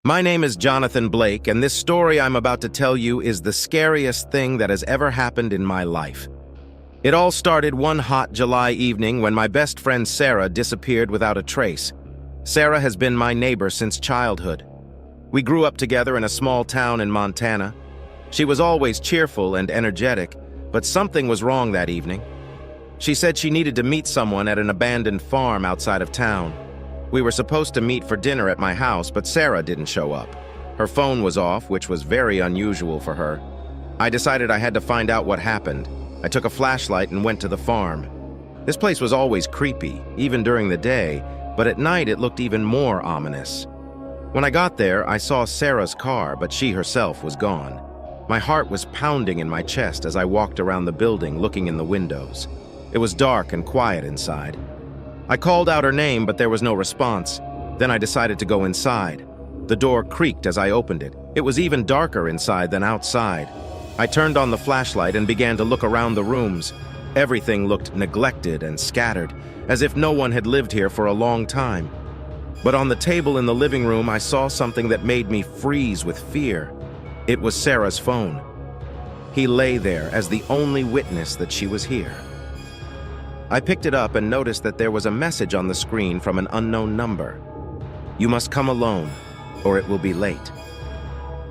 My name is Jonathan Blake, and this story I'm about to tell you is the scariest thing that has ever happened in my life. It all started one hot July evening when my best friend Sarah disappeared without a trace. Sarah has been my neighbor since childhood. We grew up together in a small town in Montana. She was always cheerful and energetic, but something was wrong that evening. She said she needed to meet someone at an abandoned farm outside of town. We were supposed to meet for dinner at my house, but Sarah didn't show up. Her phone was off, which was very unusual for her. I decided I had to find out what happened. I took a flashlight and went to the farm. This place was always creepy, even during the day, but at night it looked even more ominous. When I got there, I saw Sarah's car, but she herself was gone. My heart was pounding in my chest as I walked around the building looking in the windows. It was dark and quiet inside. I called out her name, but there was no response. Then I decided to go inside. The door creaked as I opened it. It was even darker inside than outside. I turned on the flashlight and began to look around the rooms. Everything looked neglected and scattered, as if no one had lived here for a long time. But on the table in the living room, I saw something that made me freeze with fear. It was Sarah's phone. He lay there as the only witness that she was here. I picked it up and noticed that there was a message on the screen from an unknown number. "You must come alone, or it will be late."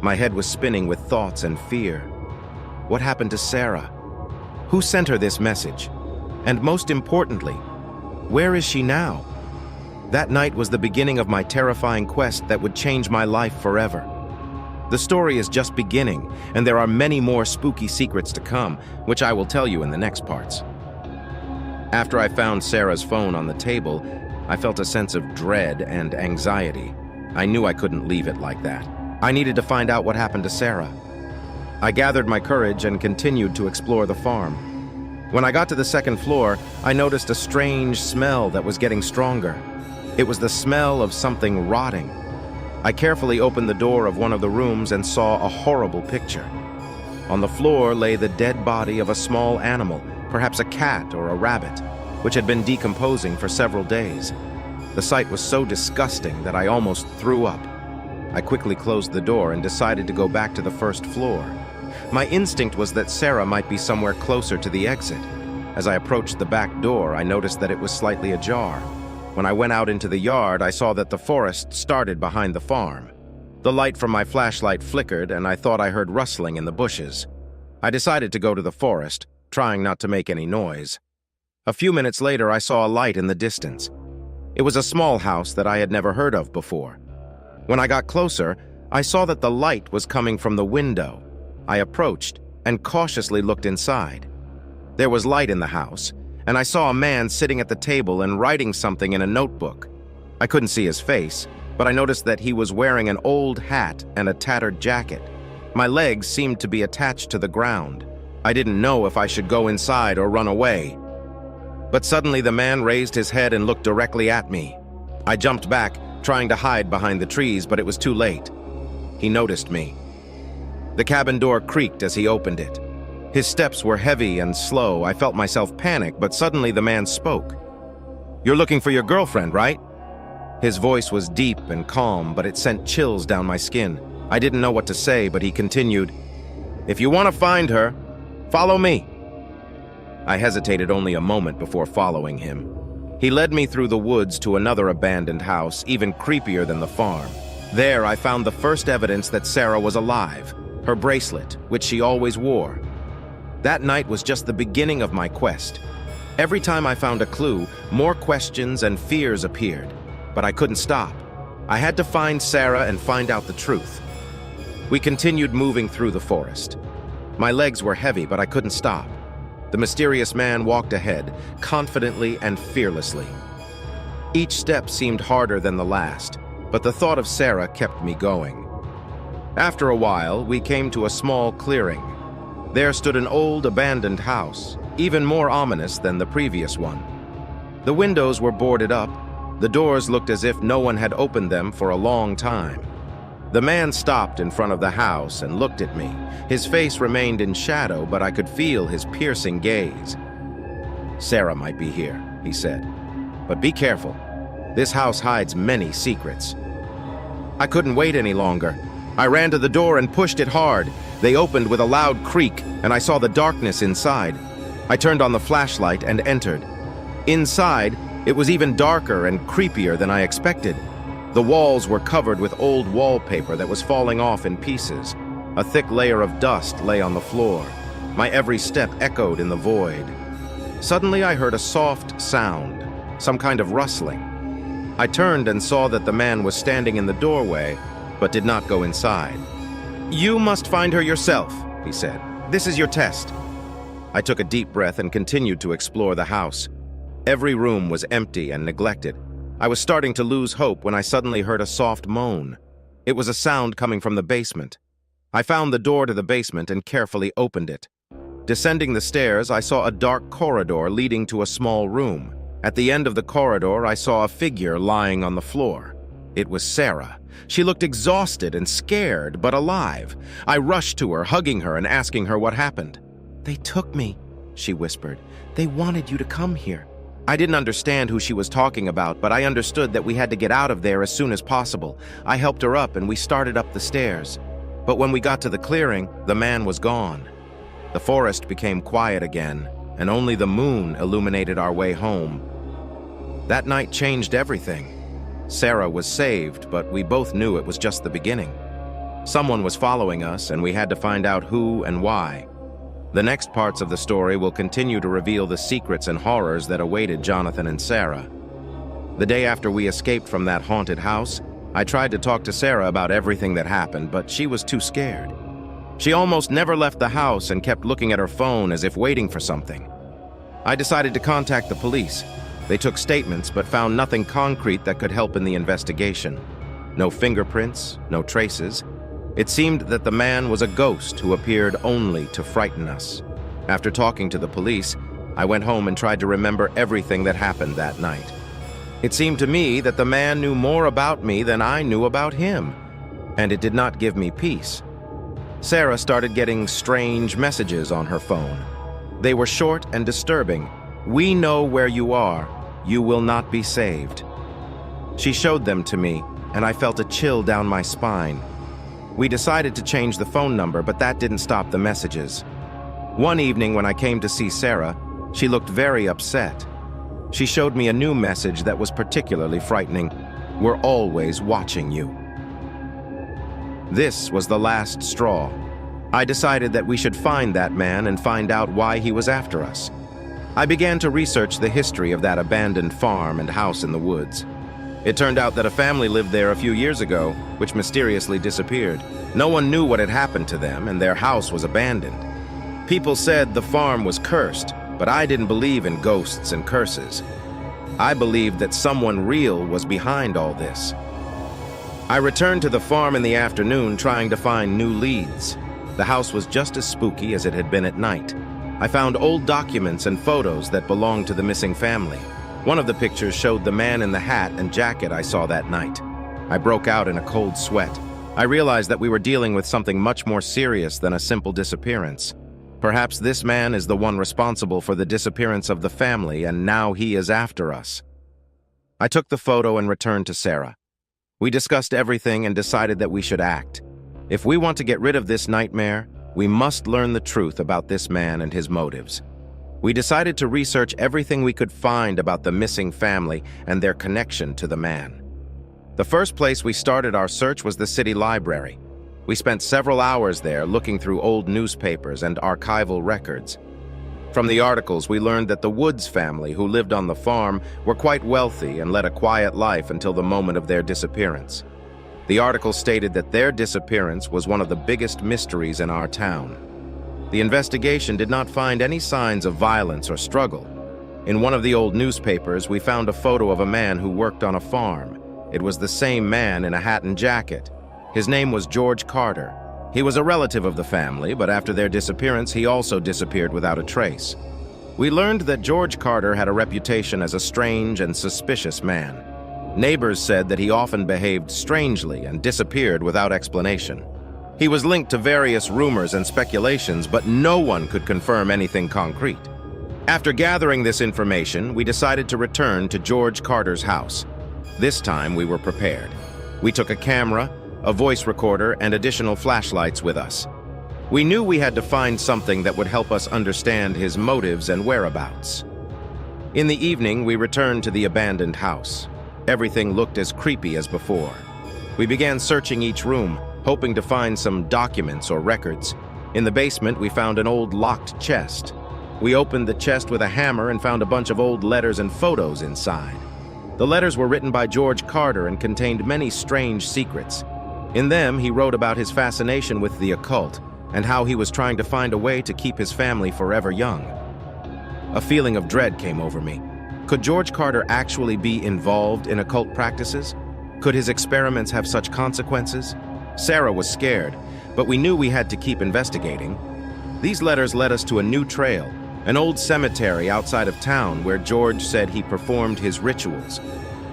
My head was spinning with thoughts and fear. What happened to Sarah? Who sent her this message? And most importantly, where is she now? That night was the beginning of my terrifying quest that would change my life forever. The story is just beginning, and there are many more spooky secrets to come, which I will tell you in the next parts. After I found Sarah's phone on the table, I felt a sense of dread and anxiety. I knew I couldn't leave it like that. I needed to find out what happened to Sarah. I gathered my courage and continued to explore the farm. When I got to the second floor, I noticed a strange smell that was getting stronger. It was the smell of something rotting. I carefully opened the door of one of the rooms and saw a horrible picture. On the floor lay the dead body of a small animal, perhaps a cat or a rabbit, which had been decomposing for several days. The sight was so disgusting that I almost threw up. I quickly closed the door and decided to go back to the first floor. My instinct was that Sarah might be somewhere closer to the exit. As I approached the back door, I noticed that it was slightly ajar. When I went out into the yard, I saw that the forest started behind the farm. The light from my flashlight flickered, and I thought I heard rustling in the bushes. I decided to go to the forest, trying not to make any noise. A few minutes later, I saw a light in the distance. It was a small house that I had never heard of before. When I got closer, I saw that the light was coming from the window. I approached and cautiously looked inside. There was light in the house, and I saw a man sitting at the table and writing something in a notebook. I couldn't see his face, but I noticed that he was wearing an old hat and a tattered jacket. My legs seemed to be attached to the ground. I didn't know if I should go inside or run away. But suddenly the man raised his head and looked directly at me. I jumped back, trying to hide behind the trees, but it was too late. He noticed me. The cabin door creaked as he opened it. His steps were heavy and slow. I felt myself panic, but suddenly the man spoke. "You're looking for your girlfriend, right?" His voice was deep and calm, but it sent chills down my skin. I didn't know what to say, but he continued, "If you want to find her, follow me." I hesitated only a moment before following him. He led me through the woods to another abandoned house, even creepier than the farm. There, I found the first evidence that Sarah was alive, her bracelet, which she always wore. That night was just the beginning of my quest. Every time I found a clue, more questions and fears appeared, but I couldn't stop. I had to find Sarah and find out the truth. We continued moving through the forest. My legs were heavy, but I couldn't stop. The mysterious man walked ahead, confidently and fearlessly. Each step seemed harder than the last, but the thought of Sarah kept me going. After a while, we came to a small clearing. There stood an old abandoned house, even more ominous than the previous one. The windows were boarded up. The doors looked as if no one had opened them for a long time. The man stopped in front of the house and looked at me. His face remained in shadow, but I could feel his piercing gaze. "Sarah might be here," he said, "but be careful. This house hides many secrets." I couldn't wait any longer. I ran to the door and pushed it hard. They opened with a loud creak, and I saw the darkness inside. I turned on the flashlight and entered. Inside, it was even darker and creepier than I expected. The walls were covered with old wallpaper that was falling off in pieces. A thick layer of dust lay on the floor. My every step echoed in the void. Suddenly, I heard a soft sound, some kind of rustling. I turned and saw that the man was standing in the doorway, but did not go inside. "You must find her yourself," he said. "This is your test." I took a deep breath and continued to explore the house. Every room was empty and neglected. I was starting to lose hope when I suddenly heard a soft moan. It was a sound coming from the basement. I found the door to the basement and carefully opened it. Descending the stairs, I saw a dark corridor leading to a small room. At the end of the corridor, I saw a figure lying on the floor. It was Sarah. She looked exhausted and scared, but alive. I rushed to her, hugging her and asking her what happened. "They took me," she whispered. "They wanted you to come here." I didn't understand who she was talking about, but I understood that we had to get out of there as soon as possible. I helped her up and we started up the stairs. But when we got to the clearing, the man was gone. The forest became quiet again, and only the moon illuminated our way home. That night changed everything. Sarah was saved, but we both knew it was just the beginning. Someone was following us, and we had to find out who and why. The next parts of the story will continue to reveal the secrets and horrors that awaited Jonathan and Sarah. The day after we escaped from that haunted house, I tried to talk to Sarah about everything that happened, but she was too scared. She almost never left the house and kept looking at her phone as if waiting for something. I decided to contact the police. They took statements but found nothing concrete that could help in the investigation. No fingerprints, no traces. It seemed that the man was a ghost who appeared only to frighten us. After talking to the police, I went home and tried to remember everything that happened that night. It seemed to me that the man knew more about me than I knew about him, and it did not give me peace. Sarah started getting strange messages on her phone. They were short and disturbing. "We know where you are. You will not be saved." She showed them to me, and I felt a chill down my spine. We decided to change the phone number, but that didn't stop the messages. One evening when I came to see Sarah, she looked very upset. She showed me a new message that was particularly frightening. "We're always watching you." This was the last straw. I decided that we should find that man and find out why he was after us. I began to research the history of that abandoned farm and house in the woods. It turned out that a family lived there a few years ago, which mysteriously disappeared. No one knew what had happened to them, and their house was abandoned. People said the farm was cursed, but I didn't believe in ghosts and curses. I believed that someone real was behind all this. I returned to the farm in the afternoon trying to find new leads. The house was just as spooky as it had been at night. I found old documents and photos that belonged to the missing family. One of the pictures showed the man in the hat and jacket I saw that night. I broke out in a cold sweat. I realized that we were dealing with something much more serious than a simple disappearance. Perhaps this man is the one responsible for the disappearance of the family, and now he is after us. I took the photo and returned to Sarah. We discussed everything and decided that we should act. If we want to get rid of this nightmare, we must learn the truth about this man and his motives. We decided to research everything we could find about the missing family and their connection to the man. The first place we started our search was the city library. We spent several hours there looking through old newspapers and archival records. From the articles, we learned that the Woods family, who lived on the farm, were quite wealthy and led a quiet life until the moment of their disappearance. The article stated that their disappearance was one of the biggest mysteries in our town. The investigation did not find any signs of violence or struggle. In one of the old newspapers, we found a photo of a man who worked on a farm. It was the same man in a hat and jacket. His name was George Carter. He was a relative of the family, but after their disappearance, he also disappeared without a trace. We learned that George Carter had a reputation as a strange and suspicious man. Neighbors said that he often behaved strangely and disappeared without explanation. He was linked to various rumors and speculations, but no one could confirm anything concrete. After gathering this information, we decided to return to George Carter's house. This time we were prepared. We took a camera, a voice recorder, and additional flashlights with us. We knew we had to find something that would help us understand his motives and whereabouts. In the evening, we returned to the abandoned house. Everything looked as creepy as before. We began searching each room, hoping to find some documents or records. In the basement, we found an old locked chest. We opened the chest with a hammer and found a bunch of old letters and photos inside. The letters were written by George Carter and contained many strange secrets. In them, he wrote about his fascination with the occult and how he was trying to find a way to keep his family forever young. A feeling of dread came over me. Could George Carter actually be involved in occult practices? Could his experiments have such consequences? Sarah was scared, but we knew we had to keep investigating. These letters led us to a new trail, an old cemetery outside of town where George said he performed his rituals.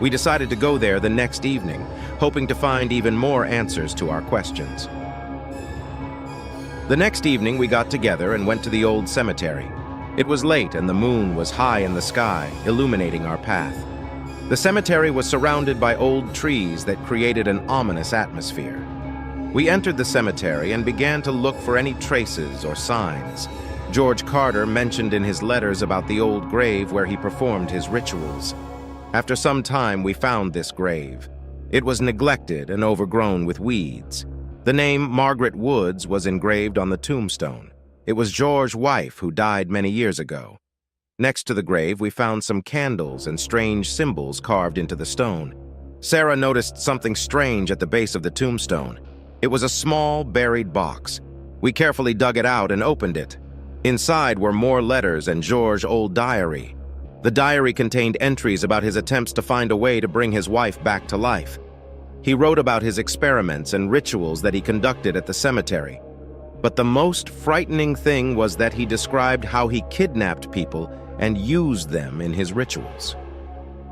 We decided to go there the next evening, hoping to find even more answers to our questions. The next evening, we got together and went to the old cemetery. It was late and the moon was high in the sky, illuminating our path. The cemetery was surrounded by old trees that created an ominous atmosphere. We entered the cemetery and began to look for any traces or signs. George Carter mentioned in his letters about the old grave where he performed his rituals. After some time, we found this grave. It was neglected and overgrown with weeds. The name Margaret Woods was engraved on the tombstone. It was George's wife who died many years ago. Next to the grave, we found some candles and strange symbols carved into the stone. Sarah noticed something strange at the base of the tombstone. It was a small, buried box. We carefully dug it out and opened it. Inside were more letters and George's old diary. The diary contained entries about his attempts to find a way to bring his wife back to life. He wrote about his experiments and rituals that he conducted at the cemetery. But the most frightening thing was that he described how he kidnapped people and used them in his rituals.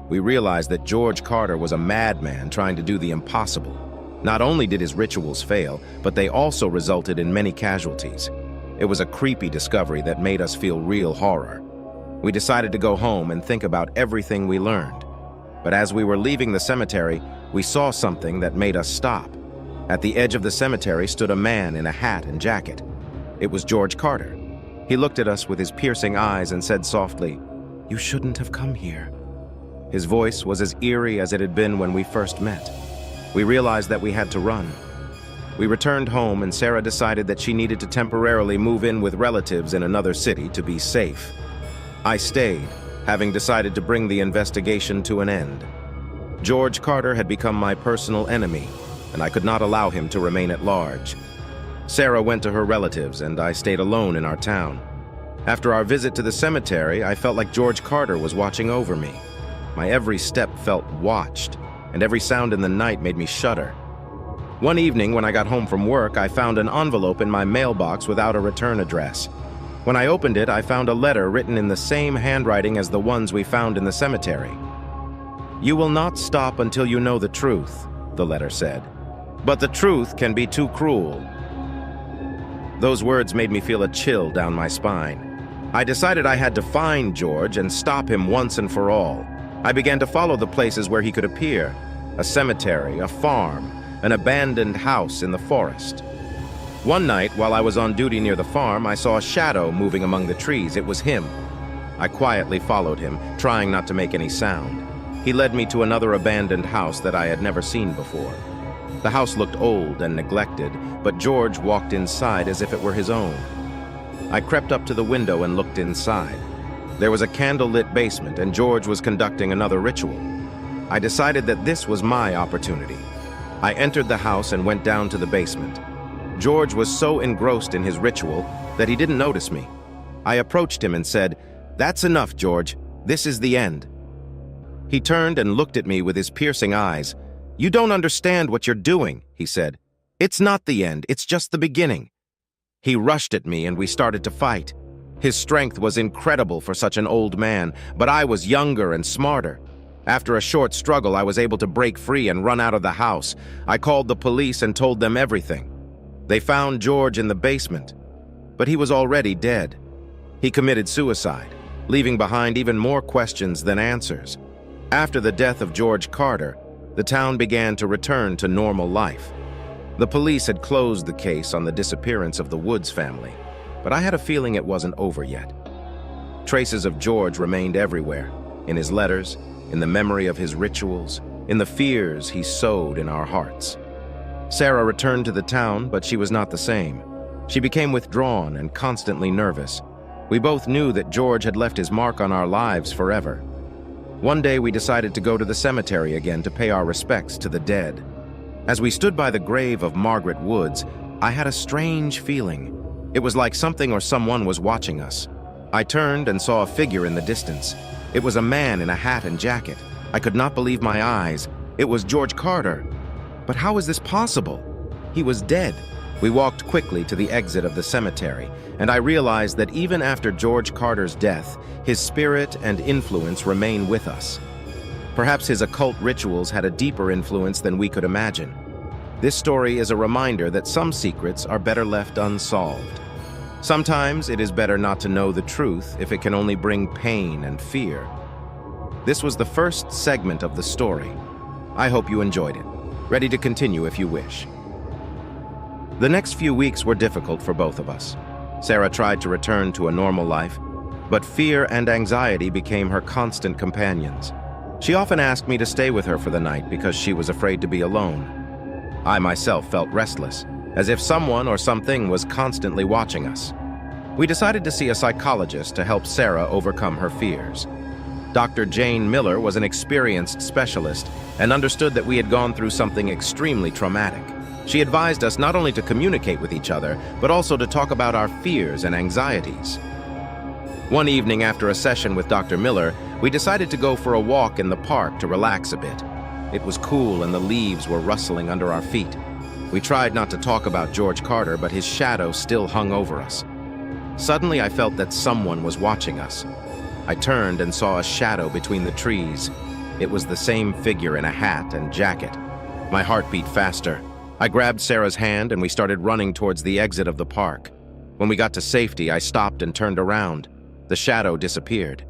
We realized that George Carter was a madman trying to do the impossible. Not only did his rituals fail, but they also resulted in many casualties. It was a creepy discovery that made us feel real horror. We decided to go home and think about everything we learned. But as we were leaving the cemetery, we saw something that made us stop. At the edge of the cemetery stood a man in a hat and jacket. It was George Carter. He looked at us with his piercing eyes and said softly, "You shouldn't have come here." His voice was as eerie as it had been when we first met. We realized that we had to run. We returned home and Sarah decided that she needed to temporarily move in with relatives in another city to be safe. I stayed, having decided to bring the investigation to an end. George Carter had become my personal enemy, and I could not allow him to remain at large. Sarah went to her relatives, and I stayed alone in our town. After our visit to the cemetery, I felt like George Carter was watching over me. My every step felt watched, and every sound in the night made me shudder. One evening, when I got home from work, I found an envelope in my mailbox without a return address. When I opened it, I found a letter written in the same handwriting as the ones we found in the cemetery. "You will not stop until you know the truth," the letter said. "But the truth can be too cruel." Those words made me feel a chill down my spine. I decided I had to find George and stop him once and for all. I began to follow the places where he could appear: a cemetery, a farm, an abandoned house in the forest. One night, while I was on duty near the farm, I saw a shadow moving among the trees. It was him. I quietly followed him, trying not to make any sound. He led me to another abandoned house that I had never seen before. The house looked old and neglected, but George walked inside as if it were his own. I crept up to the window and looked inside. There was a candle-lit basement, and George was conducting another ritual. I decided that this was my opportunity. I entered the house and went down to the basement. George was so engrossed in his ritual that he didn't notice me. I approached him and said, "That's enough, George. This is the end." He turned and looked at me with his piercing eyes. "You don't understand what you're doing," he said. "It's not the end, it's just the beginning." He rushed at me and we started to fight. His strength was incredible for such an old man, but I was younger and smarter. After a short struggle, I was able to break free and run out of the house. I called the police and told them everything. They found George in the basement, but he was already dead. He committed suicide, leaving behind even more questions than answers. After the death of George Carter, The town began to return to normal life. The police had closed the case on the disappearance of the Woods family, but I had a feeling it wasn't over yet. Traces of George remained everywhere, in his letters, in the memory of his rituals, in the fears he sowed in our hearts. Sarah returned to the town, but she was not the same. She became withdrawn and constantly nervous. We both knew that George had left his mark on our lives forever. One day we decided to go to the cemetery again to pay our respects to the dead. As we stood by the grave of Margaret Woods, I had a strange feeling. It was like something or someone was watching us. I turned and saw a figure in the distance. It was a man in a hat and jacket. I could not believe my eyes. It was George Carter. But how is this possible? He was dead. We walked quickly to the exit of the cemetery, and I realized that even after George Carter's death, his spirit and influence remain with us. Perhaps his occult rituals had a deeper influence than we could imagine. This story is a reminder that some secrets are better left unsolved. Sometimes it is better not to know the truth if it can only bring pain and fear. This was the first segment of the story. I hope you enjoyed it. Ready to continue if you wish. The next few weeks were difficult for both of us. Sarah tried to return to a normal life, but fear and anxiety became her constant companions. She often asked me to stay with her for the night because she was afraid to be alone. I myself felt restless, as if someone or something was constantly watching us. We decided to see a psychologist to help Sarah overcome her fears. Dr. Jane Miller was an experienced specialist and understood that we had gone through something extremely traumatic. She advised us not only to communicate with each other, but also to talk about our fears and anxieties. One evening after a session with Dr. Miller, we decided to go for a walk in the park to relax a bit. It was cool and the leaves were rustling under our feet. We tried not to talk about George Carter, but his shadow still hung over us. Suddenly, I felt that someone was watching us. I turned and saw a shadow between the trees. It was the same figure in a hat and jacket. My heart beat faster. I grabbed Sarah's hand and we started running towards the exit of the park. When we got to safety, I stopped and turned around. The shadow disappeared.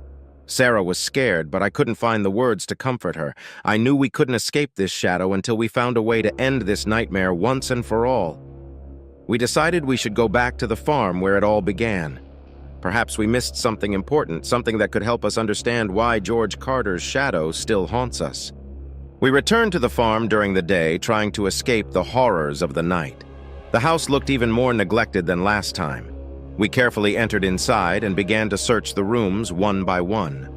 Sarah was scared, but I couldn't find the words to comfort her. I knew we couldn't escape this shadow until we found a way to end this nightmare once and for all. We decided we should go back to the farm where it all began. Perhaps we missed something important, something that could help us understand why George Carter's shadow still haunts us. We returned to the farm during the day, trying to escape the horrors of the night. The house looked even more neglected than last time. We carefully entered inside and began to search the rooms one by one.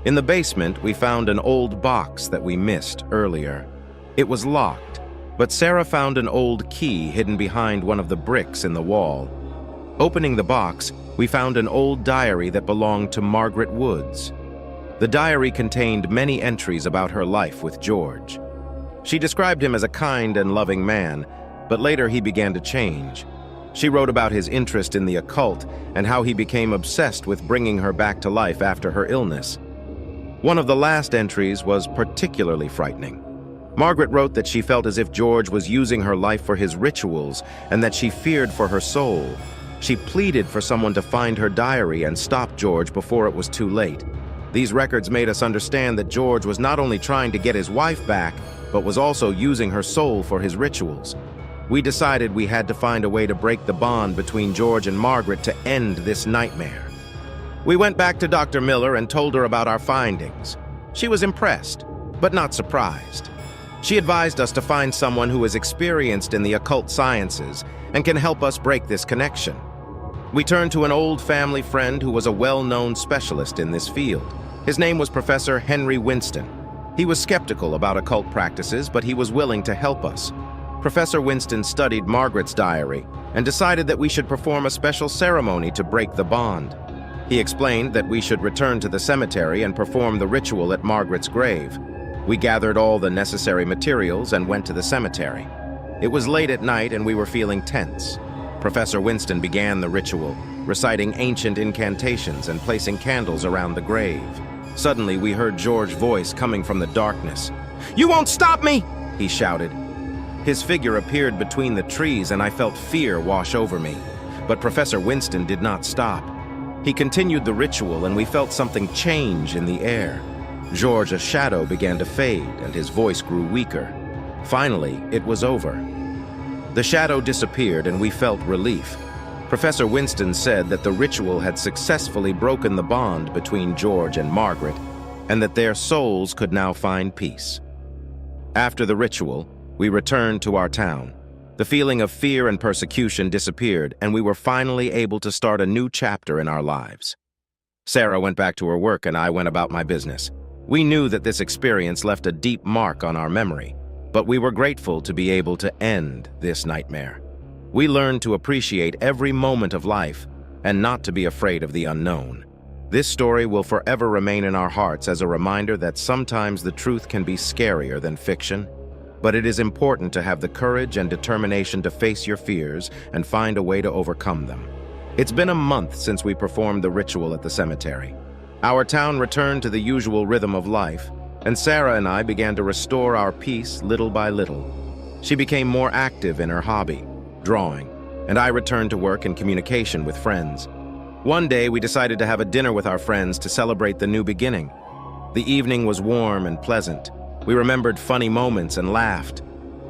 In the basement, we found an old box that we missed earlier. It was locked, but Sarah found an old key hidden behind one of the bricks in the wall. Opening the box, we found an old diary that belonged to Margaret Woods. The diary contained many entries about her life with George. She described him as a kind and loving man, but later he began to change. She wrote about his interest in the occult and how he became obsessed with bringing her back to life after her illness. One of the last entries was particularly frightening. Margaret wrote that she felt as if George was using her life for his rituals and that she feared for her soul. She pleaded for someone to find her diary and stop George before it was too late. These records made us understand that George was not only trying to get his wife back, but was also using her soul for his rituals. We decided we had to find a way to break the bond between George and Margaret to end this nightmare. We went back to Dr. Miller and told her about our findings. She was impressed, but not surprised. She advised us to find someone who is experienced in the occult sciences and can help us break this connection. We turned to an old family friend who was a well-known specialist in this field. His name was Professor Henry Winston. He was skeptical about occult practices, but he was willing to help us. Professor Winston studied Margaret's diary and decided that we should perform a special ceremony to break the bond. He explained that we should return to the cemetery and perform the ritual at Margaret's grave. We gathered all the necessary materials and went to the cemetery. It was late at night and we were feeling tense. Professor Winston began the ritual, reciting ancient incantations and placing candles around the grave. Suddenly, we heard George's voice coming from the darkness. "You won't stop me!" he shouted. His figure appeared between the trees and I felt fear wash over me. But Professor Winston did not stop. He continued the ritual and we felt something change in the air. George's shadow began to fade, and his voice grew weaker. Finally, it was over. The shadow disappeared, and we felt relief. Professor Winston said that the ritual had successfully broken the bond between George and Margaret, and that their souls could now find peace. After the ritual, we returned to our town. The feeling of fear and persecution disappeared, and we were finally able to start a new chapter in our lives. Sarah went back to her work, and I went about my business. We knew that this experience left a deep mark on our memory, but we were grateful to be able to end this nightmare. We learned to appreciate every moment of life and not to be afraid of the unknown. This story will forever remain in our hearts as a reminder that sometimes the truth can be scarier than fiction, but it is important to have the courage and determination to face your fears and find a way to overcome them. It's been a month since we performed the ritual at the cemetery. Our town returned to the usual rhythm of life, and Sarah and I began to restore our peace little by little. She became more active in her hobby, drawing, and I returned to work and communication with friends. One day, we decided to have a dinner with our friends to celebrate the new beginning. The evening was warm and pleasant. We remembered funny moments and laughed.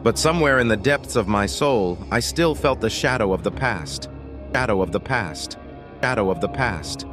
But somewhere in the depths of my soul, I still felt the shadow of the past. Shadow of the past. Shadow of the past.